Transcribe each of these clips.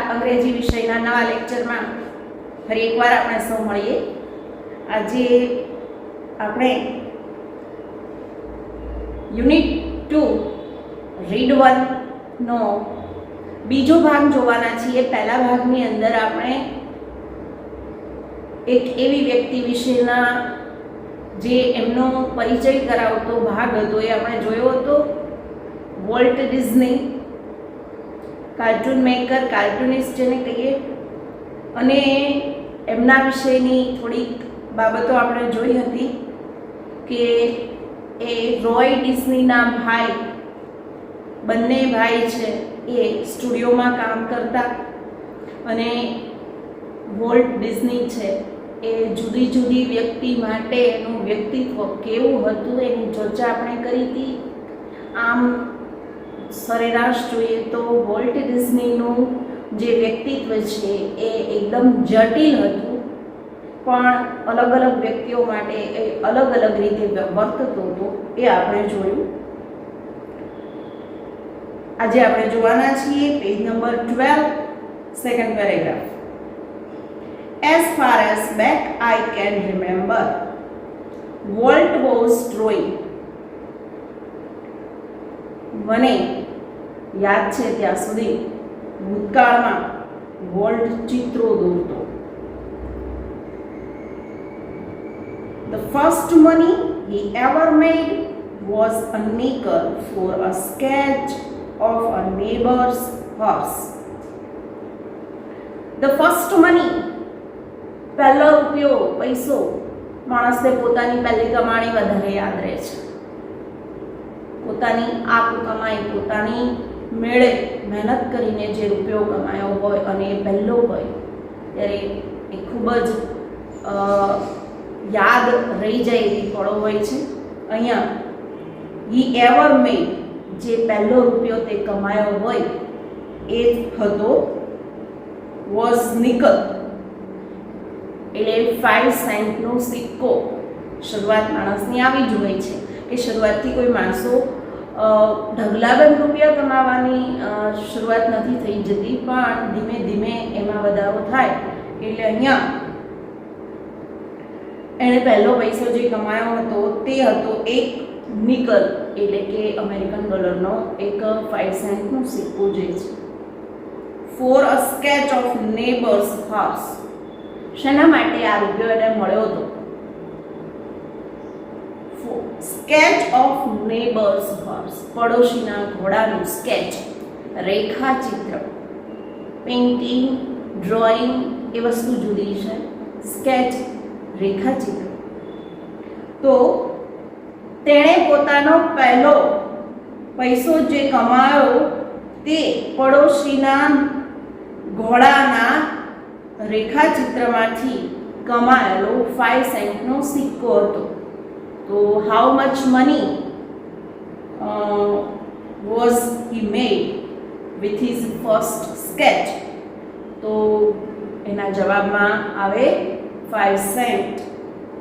અંગ્રેજી વિષયના નવા લેક્ચરમાં ફરી એકવાર આપણે સૌ મળીએ। આજે આપણે યુનિટ 2 રીડ 1 નો બીજો ભાગ જોવાના છીએ। પહેલા ભાગની અંદર આપણે એક એવી વ્યક્તિ વિશેના જે એમનો પરિચય કરાવતો ભાગ હતો એ આપણે જોયો હતો। Walt Disney, cartoon maker, cartoonist જેને કહીએ, અને એમના વિશેની થોડીક બાબતો આપણે જોઈ હતી કે એ રોય ડિઝનીના ભાઈ, બંને ભાઈ છે એ સ્ટુડિયોમાં કામ કરતા, અને વોલ્ટ ડિઝની છે એ જુદી જુદી વ્યક્તિ માટે એનું વ્યક્તિત્વ કેવું હતું એની ચર્ચા આપણે કરી હતી। આમ સરેરાશ જોઈએ તો વોલ્ટ ડિઝનીનું જે વ્યક્તિત્વ છે એ એકદમ જટિલ હતું, પણ અલગ અલગ વ્યક્તિઓ માટે એ અલગ અલગ રીતે વર્તતો હતો એ આપણે જોયું। આજે આપણે જોવાના છીએ page number 12, second paragraph. As far as back I can remember, Walt was drawing. મને યાદ છે ત્યાં સુધી ભૂતકાળમાં વોલ્ટ ચિત્રો દોરતો। The first money he ever made was a nickel for a sketch of a neighbor's horse. The first money, પહેલો રૂપિયો, પૈસો, માણસને પોતાની પહેલી કમાણી વધારે યાદ રહે છે। પોતાની આપ કમાઈ, પોતાની મેળે મહેનત કરીને જે રૂપિયો કમાયો હોય અને એ પહેલો હોય ત્યારે એ ખૂબ જ યાદ રહી જાય એવી પળો હોય છે। અહીંયા હી એવર મેડ, જે પહેલો રૂપિયો તે કમાયો હોય એ હતો વોઝ નિકલ, એટલે 5 સેન્ટનો સિક્કો। શરૂઆત માણસની આવી જ હોય છે કે શરૂઆતથી કોઈ માણસો ઢગલાબંધ રૂપિયા કમાવાની શરૂઆત નથી થઈ જતી, પણ ધીમે ધીમે એમાં વધારો થાય। એટલે અહીંયા એણે પહેલો પૈસો જે કમાયો હતો તે હતો એક નિકલ, એટલે કે અમેરિકન ડોલરનો એક 5 સેન્ટનો સિક્કો જે છે। For a sketch of neighbours horse, શેના માટે આ રૂપિયો એને મળ્યો હતો? સ્કેચ ઓફ નેબર્સ હોર્સ, પડોશીના ઘોડાનું સ્કેચ, રેખાચિત્ર। પેઇન્ટિંગ, ડ્રોઈંગ એ વસ્તુ જુદી છે, સ્કેચ રેખાચિત્ર। તો તેણે પોતાનો પહેલો પૈસો જે કમાયો તે પડોશીના ઘોડાના રેખાચિત્રમાંથી કમાયેલો 5 સેન્ટનો સિક્કો હતો। તો how much money was he made with his first sketch? તો એના જવાબમાં આવે 5 cent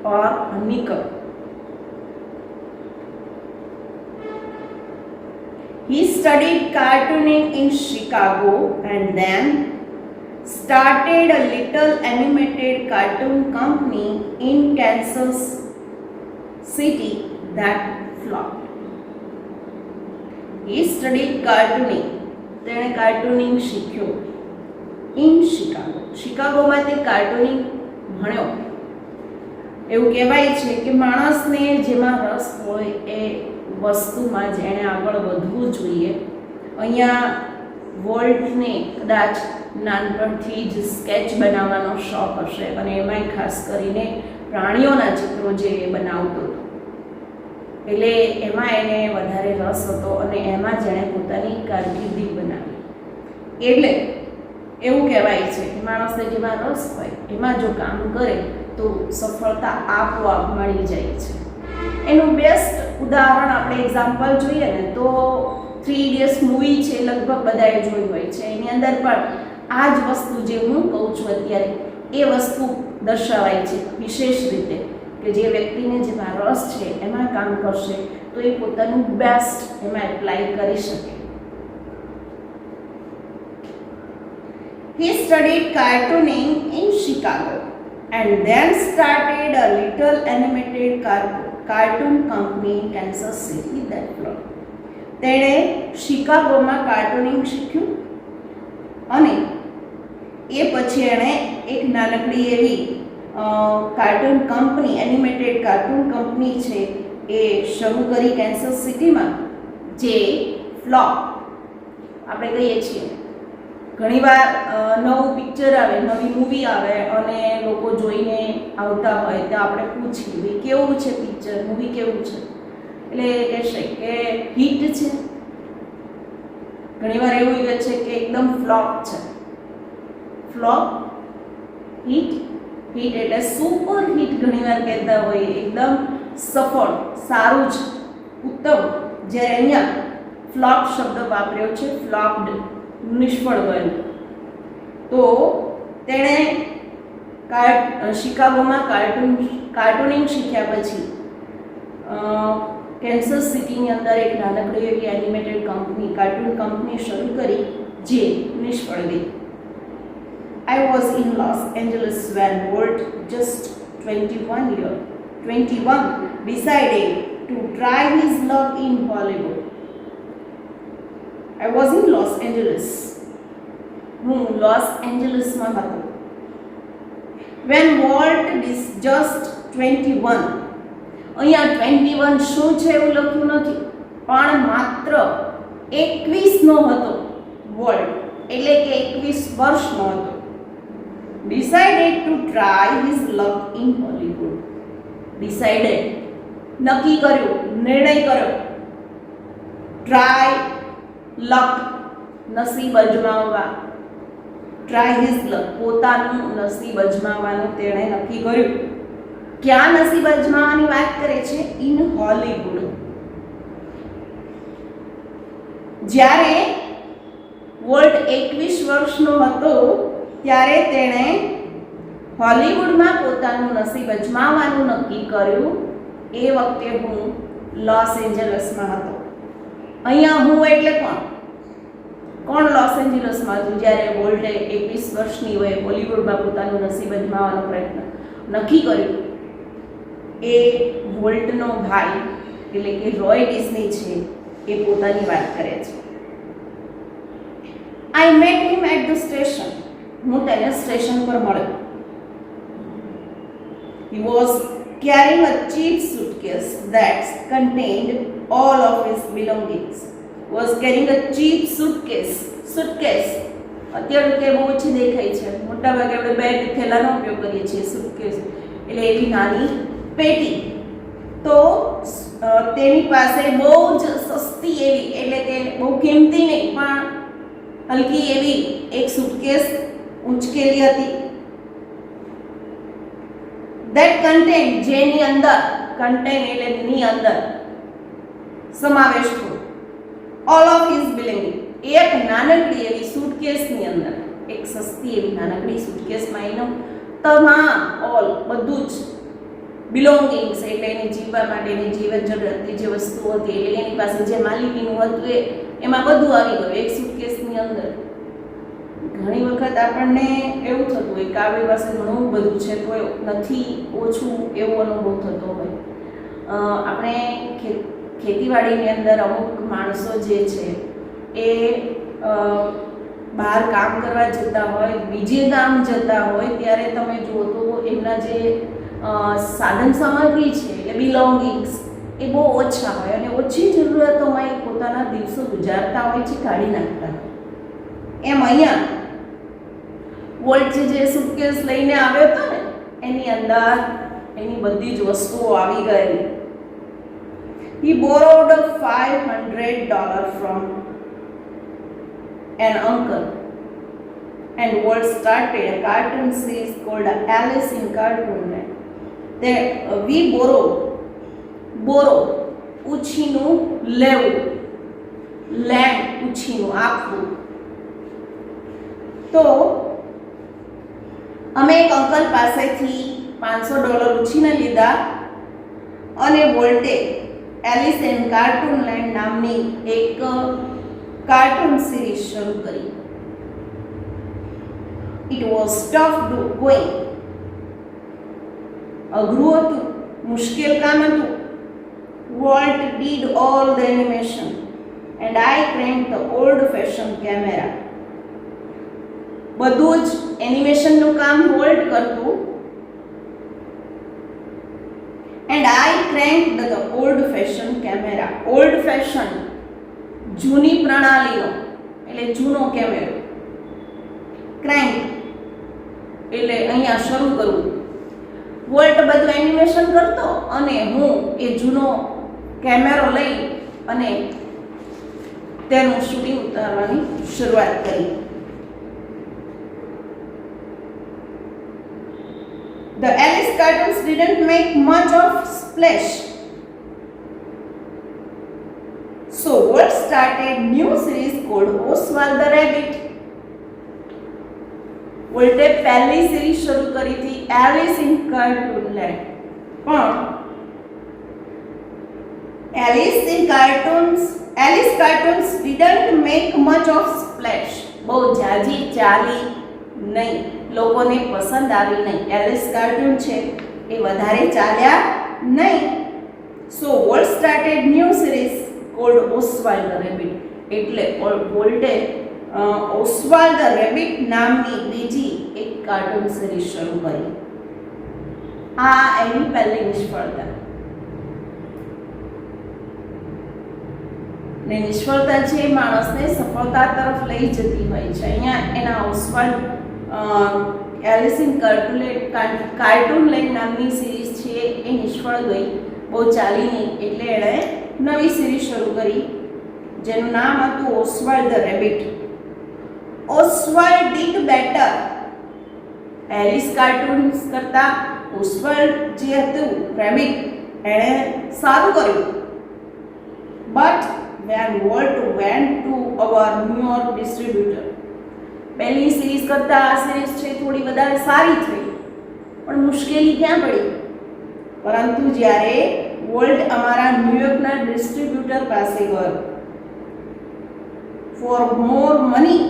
or nickel. He studied cartooning in Chicago and then started a little animated cartoon company in Kansas City that flopped. He studied cartooning. તેણે કાર્ટૂનિંગ શીખ્યો in Chicago, શિકાગોમાં તે કાર્ટૂનિંગ ભણ્યો। એવું કહેવાય છે કે માણસને જેમાં રસ હોય એ વસ્તુમાં જ એણે આગળ વધવું જોઈએ। અહીંયા વોલ્ટને કદાચ નાનપણથી જ સ્કેચ બનાવવાનો શોખ હશે, અને એમાંય ખાસ કરીને પ્રાણીઓના ચિત્રો જે બનાવતો હતો, એટલે એમાં એને વધારે રસ હતો અને એમાં જ એણે પોતાની કારકિર્દી બનાવી। એટલે એવું કહેવાય છે કે માણસને જેમાં રસ હોય એમાં જો કામ કરે તો સફળતા આપોઆપ મળી જાય છે। એનું બેસ્ટ ઉદાહરણ આપણે એક્ઝામ્પલ જોઈએ ને તો 3 ઇડિયટ્સ મૂવી છે, લગભગ બધાએ જોઈ હોય છે। એની અંદર પણ આ જ વસ્તુ જે હું કહું છું અત્યારે એ વસ્તુ દર્શાવાય છે વિશેષ રીતે કે જે વ્યક્તિને જેમાં રસ છે એમાં કામ કરશે તો એ પોતાનું બેસ્ટ એમાં એપ્લાય કરી શકે। He studied cartooning in Chicago and then started a little animated cartoon company in Kansas City that flopped. તેણે શિકાગોમાં કાર્ટૂનિંગ શીખ્યું અને એ પછી એણે એક નાનકડી એવી cartoon company animated cartoon company છે એ શરૂ કરી કેન્સસ સિટીમાં જે ફ્લોપ આપણે કહીએ છીએ ઘણીવાર નવું પિક્ચર આવે નવી મૂવી આવે અને લોકો જોઈને આવતા હોય તો આપણે પૂછીએ ભાઈ કેવું છે પિક્ચર મૂવી કેવું છે એટલે કહેશે કે હિટ છે ઘણીવાર એવું કહે છે કે એકદમ ફ્લોપ છે ફ્લોપ હિટ હિટ એટલે સુપર હિટ ઘણીવાર કહેતા હોય એકદમ સફળ સારું છે ઉત્તમ જ્યારે અહીંયા ફ્લોપ શબ્દ વાપર્યો છે ફ્લોપ્ડ નિષ્ફળ ગયેલું તો તેણે શિકાગોમાં કાર્ટૂનિંગ શીખ્યા પછી કેન્સસ સિટીની અંદર એક નાનકડી એવી એનિમેટેડ કંપની કાર્ટૂન કંપની શરૂ કરી જે નિષ્ફળ ગઈ. I was in Los Angeles when Walt, just 21, decided to try his luck in Hollywood. I was in Los Angeles. હું લોસ એન્જલસમાં હતો. When Walt is just 21. અહીંયા 21 શું છે એવું લખ્યું નથી પણ માત્ર 21નો હતો વોલ્ટ એટલે કે 21 વર્ષનો હતો. Decided to try his luck in Hollywood. Decided નક્કી કર્યું નિર્ણય કર્યો try luck નસીબ અજમાવવા try his luck પોતાનું નસીબ અજમાવવાનું તેણે નક્કી કર્યું. ક્યાં નસીબ અજમાવવાની વાત કરે છે ઇન હોલીવુડ. જ્યારે વોલ્ટ 21 વર્ષનો હતો ત્યારે તેણે હોલીવુડમાં પોતાનું નસીબ અજમાવવાનું નક્કી કર્યું. એ વખતે હું લોસ એન્જલસમાં હતો. અહીંયા હું એટલે કોણ લોસ એન્જલસમાં હતું જ્યારે વોલ્ટે 21 વર્ષની વયે હોલીવુડમાં પોતાનું નસીબ અજમાવવાનો પ્રયત્ન નક્કી કર્યું. એ વોલ્ટનો ભાઈ એટલે કે રોય ડિસ્ની છે એ પોતાની વાત કરે છે. I met him at the station. હું તેને સ્ટેશન પર મળ્યો. He was carrying a cheap suitcase that contained all of his belongings. Was carrying a cheap suitcase. Suitcase અત્યારે કે બહુ ઓછી દેખાય છે. મોટા ભાગે આપણે બેગ થેલાનો ઉપયોગ કરીએ છીએ સુટકેસ એટલે એવી નાની પેટી. તો તેની પાસે બહુ જ સસ્તી એવી એટલે કે બહુ કિંમતી નહીં પણ હલકી એવી એક સુટકેસ ઉંચકેલી હતી. that contain જેની અંદર contain એટલે ની અંદર સમાવેશ થયો all of his belonging. એક નાનકડી એવી સુટકેસની અંદર એક સસ્તી એવી નાનકડી સુટકેસમાં એનું તમામ ઓલ બધું જ બિલોંગિંગ્સ એટલે એની જીવવા માટેની જીવન જરૂરિયાતની જે વસ્તુઓ હતી એટલે એની પાસે જે માલિકીનું હતું એમાં બધું આવી ગયું એક સુટકેસની અંદર. ઘણી વખત આપણને એવું થતું હોય કે આપણી પાસે ઘણું બધું છે તો નથી ઓછું એવો અનુભવ થતો હોય. આપણે ખેતીવાડીની અંદર અમુક માણસો જે છે એ બહાર કામ કરવા જતા હોય બીજે ગામ જતા હોય ત્યારે તમે જુઓ તો એમના જે સાધન સામગ્રી છે એટલે બિલોંગિંગ્સ એ બહુ ઓછા હોય અને ઓછી જરૂરિયાતોમાં એ પોતાના દિવસો ગુજારતા હોય છે કાઢી નાખતા હોય. એમ અહીંયા વોલ્ટ જે સુટકેસ લઈને આવ્યો હતો ને એની અંદર એની બધી જ વસ્તુઓ આવી ગયેલી. He borrowed $500 from an uncle and Walt started a cartoon series called Alice in Cartoonland. We borrow ઉછીનું લેવું લેન્ડ ઉછીનું આપવું. તો અમે એક અંકલ પાસેથી $500 ઉછીને લીધા અને વોલ્ટે એલિસ ઇન કાર્ટૂનલેન્ડ નામની એક કાર્ટૂન સિરીઝ શરૂ કરી. It was tough going. અઘરું હતું, મુશ્કેલ કામ હતું. Walt did all the animation and I cranked the old-fashioned camera. બધું જ એનિમેશનનું કામ વોલ્ટ કરતું and I cranked the old-fashioned camera. Old-fashioned જૂની પ્રણાલીનો એટલે જૂનો કેમેરો. ક્રેન્ક એટલે અહીંયા શરૂ કરવું. વોલ્ટ બધું એનિમેશન કરતો અને હું એ જૂનો કેમેરો લઈ અને તેનું શૂટિંગ ઉતારવાની શરૂઆત કરી. The Alice cartoons didn't make much of splash. So Walt started new series called Oswald the Rabbit. વોલ્ટે પહેલી સિરીઝ શરૂ કરી હતી એલિસ ઇન કાર્ટૂનલેન્ડ. પણ Alice cartoons didn't make much of splash. બહુ જાજી ચાલી નહીં, લોકોને પસંદ આવી નહીં. એલિસ કાર્ટૂન છે એ વધારે ચાલ્યા નહીં. So Walt started new series called Oswald the rabbit. એટલે વોલ્ટે ઓસ્વાલ્ડ ધ રેબિટ નામની બીજી એક કાર્ટૂન સિરીઝ શરૂ કરી. આ એની પહેલી નિષ્ફળતા. ને નિષ્ફળતા છે માણસને સફળતા તરફ લઈ જતી હોય છે. અહીંયા એના ઓસ્વાલ્ડ એલિસ ઇન કાર્ટૂનલેન્ડ નામની સિરીઝ છે એ નિષ્ફળ ગઈ, બહુ ચાલી નહીં. એટલે એણે નવી સિરીઝ શરૂ કરી જેનું નામ હતું Oswald the rabbit. Oswald did better. Alice cartoons કરતાં ઓસ્વાલ્ડ જે હતું રેબિટ એણે સારું કર્યું. But when Walt went to our New York distributor, પહેલી સિરીઝ કરતાં આ સિરીઝ છે થોડી વધારે સારી થઈ, પણ મુશ્કેલી ક્યાં પડી? પરંતુ જ્યારે વોલ્ટ અમારા ન્યુયોર્કના ડિસ્ટ્રીબ્યુટર પાસે ગયો for more money,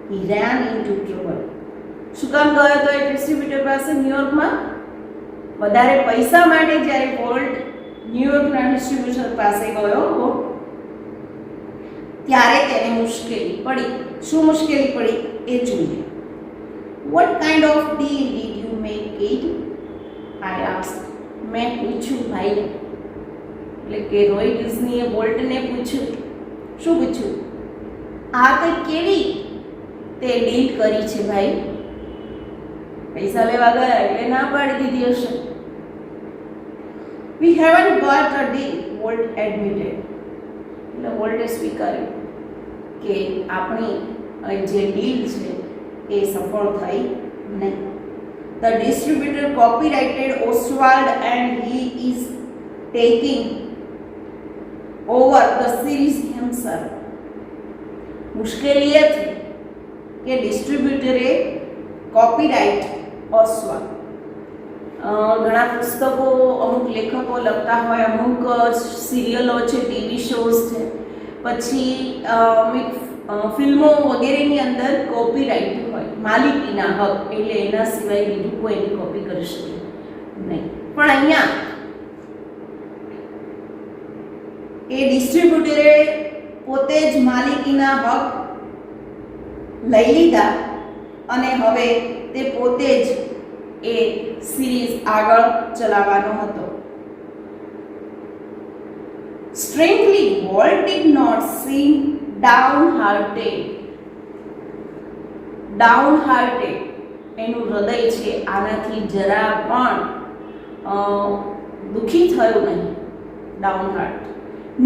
he ran into trouble. શું કામ ગયો તો એ ડિસ્ટ્રીબ્યુટર પાસે ન્યુયોર્કમાં? વધારે પૈસા માટે જ્યારે વોલ્ટ ન્યુયોર્કના ડિસ્ટ્રીબ્યુટર પાસે ગયો ત્યારે તેને મુશ્કેલી પડી. શું મુશ્કેલી પડી એ જોઈએ. What kind of deal did you make, kid? I asked. મેં પૂછ્યું ભાઈને. એટલે કે રોય ડિઝનીએ વોલ્ટને પૂછ્યું. શું પૂછ્યું? આ તે કેવી તે ડીલ કરી છે ભાઈ? પૈસા લેવા ગયા એટલે ના પાડી દીધી હશે. We haven't got a deal, Walt admitted. એટલે વોલ્ટે સ્વીકાર્યું કે આપણી જે ડીલ છે એ સફળ થઈ નહીં. The distributor copyrighted Oswald and he is taking over the series himself. મુશ્કેલી એ થઈ કે ડિસ્ટ્રીબ્યુટરે કોપીરાઇટ ઓસ્વાલ્ડ, ઘણા પુસ્તકો અમુક લેખકો લખતા હોય, અમુક સિરિયલો છે, ટીવી શોઝ છે, પછી અમુક ફિલ્મો વગેરેની અંદર કોપીરાઇટ હોય, માલિકીના હક, એટલે એના સિવાય બીજું કોઈ એની કોપી કરી શકે નહીં. પણ અહીંયા એ ડિસ્ટ્રીબ્યુટરે પોતે જ માલિકીના હક લઈ લીધા અને હવે તે પોતે જ એ સિરીઝ આગળ ચલાવવાનો હતો. Strangely, Walt did not seem downhearted. Downhearted એનું હૃદય છે આનાથી જરા પણ દુઃખી થયું નહીં. ડાઉનહાર્ટ,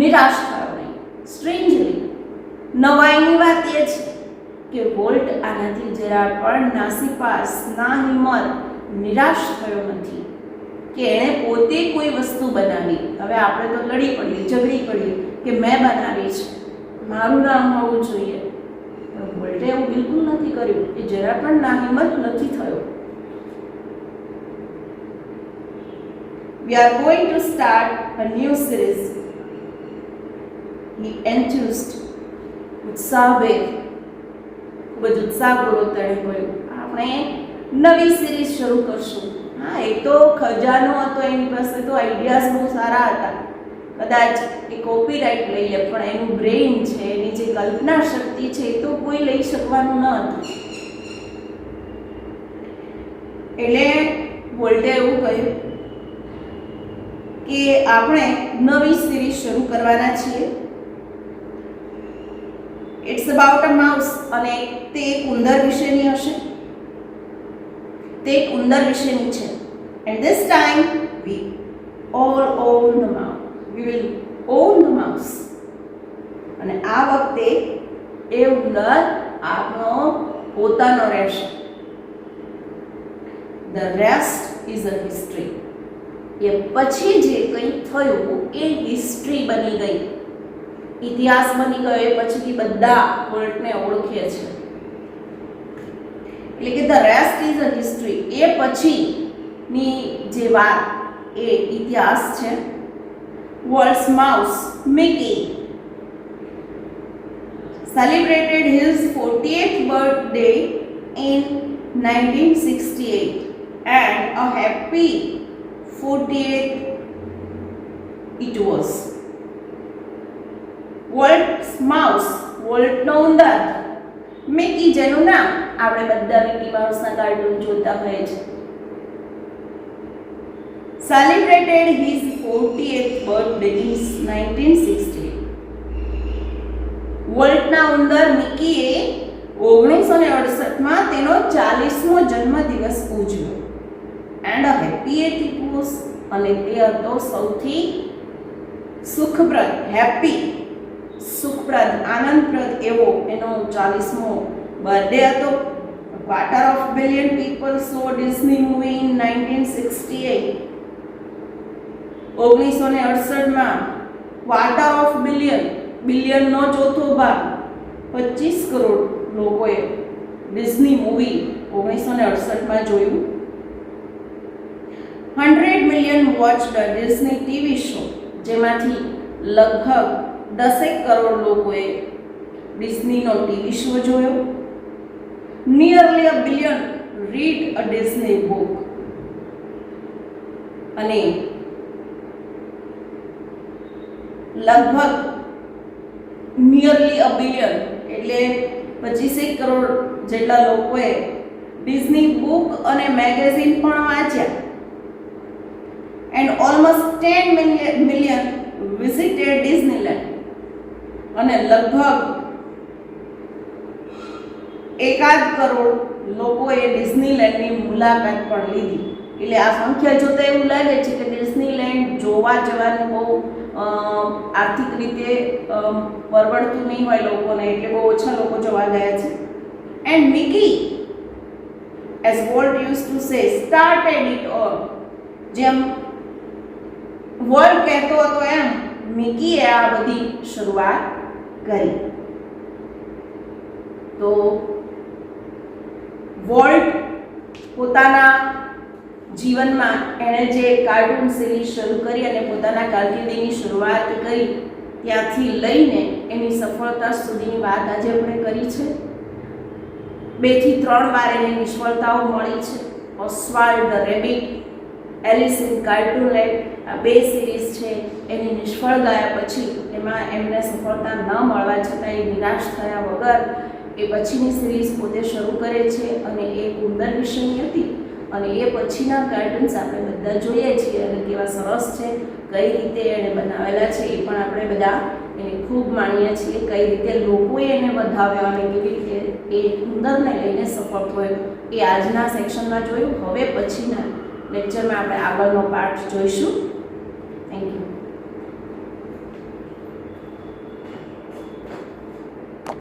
નિરાશ થયો નહીં. સ્ટ્રેન્જલી, નવાઈની વાત એ છે કે વોલ્ટ આનાથી જરા પણ નાસીપાસ, ના હિંમત, નિરાશ થયો નથી કે એણે પોતે કોઈ વસ્તુ બનાવી. હવે આપણે તો લડી પડીએ, ઝઘડી પડીએ કે મેં બનાવી છે, મારું નામ હોવું જોઈએ. વોલ્ટે એવું બિલકુલ નથી કર્યું. એ જરા પણ ના હિંમત નથી થયો. We are going to start a new series, he enthused ઉત્સાહભેર. ખૂબ જ ઉત્સાહપૂર્વક તેણે કહ્યું. આપણે નવી સિરીઝ શરૂ કરશું. હા, એ તો ખજાનો હતો, એની પાસે તો આઈડિયાઝ બહુ સારા હતા. કદાચ એ કોપીરાઇટ લઈ લે, પણ એનું બ્રેઇન છે, એની જે કલ્પના શક્તિ છે, એ તો કોઈ લઈ શકવાનું ન હતું. એટલે વોલ્ટે એવું કહ્યું કે આપણે નવી સિરીઝ શરૂ કરવાના છીએ. ઇટ્સ અબાઉટ અ માઉસ, અને તે એક ઉંદર વિશેની હશે. તે એક ઉંદર વિશેની છે. And this time we all own the mouse. We will own the mouse. અને આ વખતે એ ઉંદર આપણો પોતાનો રહેશે. The rest is a history. એ પછી જે કંઈ થયું એ હિસ્ટ્રી બની ગઈ, ઇતિહાસ બની ગયો. એ પછીથી બધા વોલ્ટને ઓળખે છે. એટલે કે the rest is a history. એ પછીની જે વાત એ ઇતિહાસ છે. Walt's mouse, Mickey, celebrated his 40th birthday in 1968, and a happy 40th it was. Walt's mouse, વોલ્ટનો ઉંદર, મિકી જેનું નામ આપણે બધા મિકી માઉસના કાર્ટૂન જોતા હોય છે. Celebrated his 40th birthday in 1968. વોલ્ટના ઉંદર મિકીએ 1968માં તેનો 40મો જન્મદિવસ ઉજવ્યો. And a happy at it was, અને તે હતો સૌથી સુખપ્રદ, હેપી, સુખપ્રદ, આનંદપ્રદ એવો એનો 40મો બર્થડે હતો. Quarter of billion people saw Disney movie in 1968. 1968માં ક્વાર્ટર ઓફ બિલિયન, બિલિયનનો ચોથો ભાગ, 25 કરોડ લોકોએ ડિઝની મૂવી 1968માં જોયું. 100 મિલિયન વોચ્ડ ડિઝની ટીવી શો, જેમાંથી લગભગ 10 કરોડ લોકોએ ડિઝનીનો ટીવી શો જોયો. Nearly a billion read a Disney book, અને લગભગ નિયરલી અ બિલિયન એટલે 25 કરોડ જેટલા લોકોએ ડિઝની બુક અને મેગેઝિન પણ વાંચ્યા. And almost 10 million visited Disneyland, અને લગભગ 1 કરોડ લોકોએ ડિઝનીલેન્ડની મુલાકાત પણ લીધી. એટલે આ સંખ્યા જોતા એવું લાગે છે કે ડિઝનીલેન્ડ જોવા જવાનું બહુ આર્થિક રીતે પરવડતું નહીં હોય લોકોને, એટલે બહુ ઓછા લોકો જોવા ગયા છે. And Mickey, as volt use to say, started it all. જેમ વોલ્ટ કહેતો હતો એમ મિકીએ આ બધી શરૂઆત કરી. તો વોલ્ટ પોતાના જીવનમાં એણે જે કાર્ટૂન સિરીઝ શરૂ કરી અને પોતાના કારકિર્દીની શરૂઆત કરી, ત્યાંથી લઈને એની સફળતા સુધીની વાત આજે આપણે કરી છે. 2 થી 3 વાર એને નિષ્ફળતાઓ મળી છે. ઓસ્વાલ્ડ ધ રેબિટ, એલિસ ઇન કાર્ટૂનલેન્ડ, આ 2 સિરીઝ છે. એની નિષ્ફળ ગયા પછી એમાં એમને સફળતા ન મળવા છતાં એ નિરાશ થયા વગર એ પછીની સિરીઝ પોતે શરૂ કરે છે, અને એ ઉંદર વિશેની હતી. અને એ પછીના કાર્ટૂન્સ આપણે બધા જોઈએ છીએ અને કેવા સરસ છે, કઈ રીતે એણે બનાવેલા છે એ પણ આપણે બધા એને ખૂબ માણીએ છીએ. કઈ રીતે લોકોએ એને વધાવ્યા અને કેવી રીતે એ ઉંદરને લઈને સફળ થયો એ આજના સેક્શનમાં જોયું. હવે પછીના લેક્ચરમાં આપણે આગળનો પાર્ટ જોઈશું.